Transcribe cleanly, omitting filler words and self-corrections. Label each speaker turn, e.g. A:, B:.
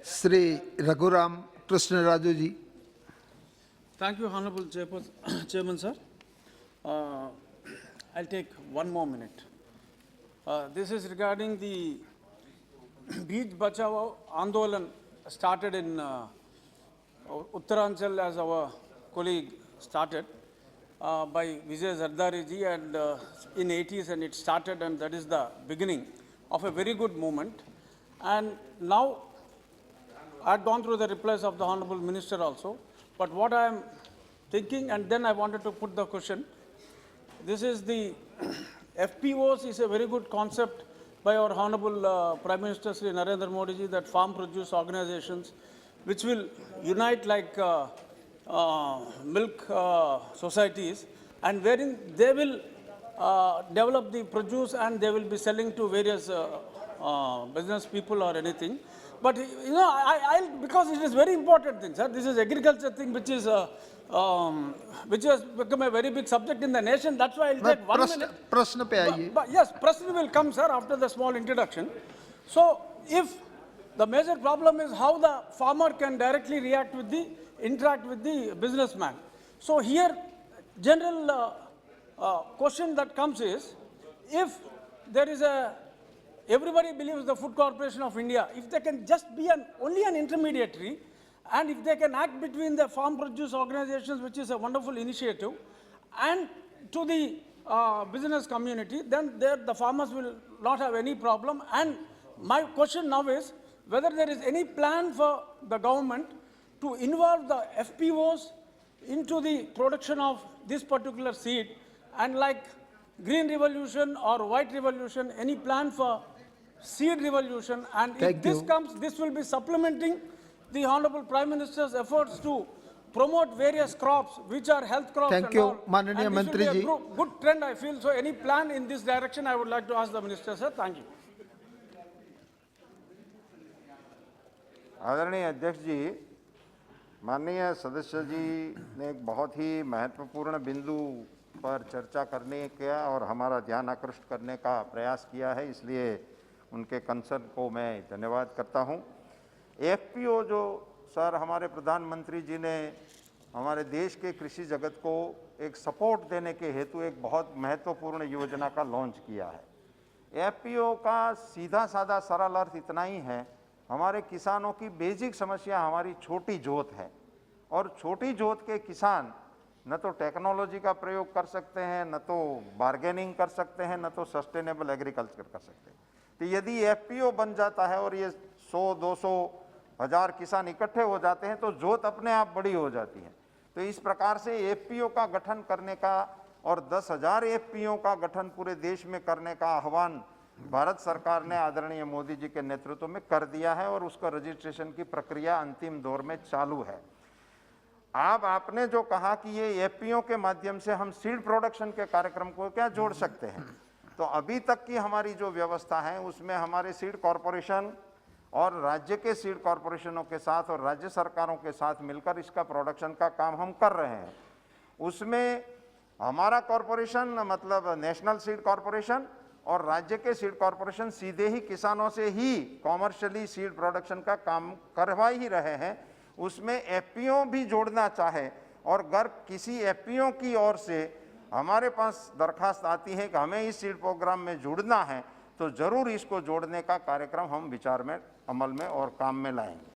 A: Shri Raghuram कृष्णराजू ji.
B: Thank you, Honorable Chairman, sir. I'll take 1 more minute. This is regarding the Beach Bachao Andolan started in Uttaranchal, as our colleague started, by Vijay Zardari ji, and in 80s, and it started, and that is the beginning of a very good movement. And now I had gone through the replies of the Honorable Minister also, but what I am thinking, and then I wanted to put the question, this is the FPOs is a very good concept by our Honorable Prime Minister Sri Narendra Modi ji, that farm produce organizations which will unite like milk societies, and wherein they will develop the produce and they will be selling to various business people or anything. But you know, because it is very important thing, sir. This is agriculture thing which has become a very big subject in the nation. That's why I'll take 1 minute.
A: प्रश्न पे आइए।
B: But yes, Prashna will come, sir, after the small introduction. So, if the major problem is how the farmer can directly interact with the businessman. So here, general question that comes is, if there is everybody believes the Food Corporation of India, if they can just be only an intermediary, and if they can act between the farm produce organizations, which is a wonderful initiative, and to the business community, then the farmers will not have any problem. And my question now is whether there is any plan for the government to involve the FPOs into the production of this particular seed, and like Green Revolution or White Revolution, any plan for seed revolution. And if this comes, this will be supplementing the Honorable Prime Minister's efforts to promote various crops which are health crops.
A: Thank
B: and
A: you,
B: all.
A: Mananiya
B: And this will be
A: Mantri
B: a
A: ji.
B: good trend, I feel. So any plan in this direction, I would like to ask the Minister, sir. Thank you.
C: आदरणीय अध्यक्ष जी, माननीय सदस्य जी ने एक बहुत ही महत्वपूर्ण बिंदु पर चर्चा करने का और हमारा ध्यान आकृष्ट करने का प्रयास किया है, इसलिए उनके कंसर्न को मैं धन्यवाद करता हूं। एफपीओ जो सर हमारे प्रधानमंत्री जी ने हमारे देश के कृषि जगत को एक सपोर्ट देने के हेतु एक बहुत महत्वपूर्ण योजना का लॉन्च किया है। एफपीओ का सीधा साधा सरल अर्थ इतना ही है, हमारे किसानों की बेसिक समस्या हमारी छोटी जोत है, और छोटी जोत के किसान न तो टेक्नोलॉजी का प्रयोग कर सकते हैं, न तो बार्गेनिंग कर सकते हैं, न तो सस्टेनेबल एग्रीकल्चर कर सकते हैं। तो यदि एफपीओ बन जाता है और ये 100, 200, 1000 किसान इकट्ठे हो जाते हैं तो जोत अपने आप बड़ी हो जाती है। तो इस प्रकार से एफपीओ का गठन करने का और 10,000 एफपीओ का गठन पूरे देश में करने का आह्वान भारत सरकार ने आदरणीय मोदी जी के नेतृत्व में कर दिया है, और उसका रजिस्ट्रेशन की प्रक्रिया अंतिम दौर में चालू है। आपने जो कहा कि ये एफपीओ के माध्यम से हम सीड प्रोडक्शन के कार्यक्रम को क्या जोड़ सकते हैं, तो अभी तक की हमारी जो व्यवस्था है उसमें हमारे सीड कॉरपोरेशन और राज्य के सीड कॉरपोरेशनों के साथ और राज्य सरकारों के साथ मिलकर इसका प्रोडक्शन का काम हम कर रहे हैं। उसमें हमारा कॉरपोरेशन मतलब नेशनल सीड कॉरपोरेशन और राज्य के सीड कॉरपोरेशन सीधे ही किसानों से ही कॉमर्शियली सीड प्रोडक्शन का काम करवा ही रहे हैं। उसमें एफपीओ भी जोड़ना चाहे, और अगर किसी एफपीओ की ओर से हमारे पास दरखास्त आती है कि हमें इस सीड प्रोग्राम में जुड़ना है, तो जरूर इसको जोड़ने का कार्यक्रम हम विचार में, अमल में और काम में लाएंगे।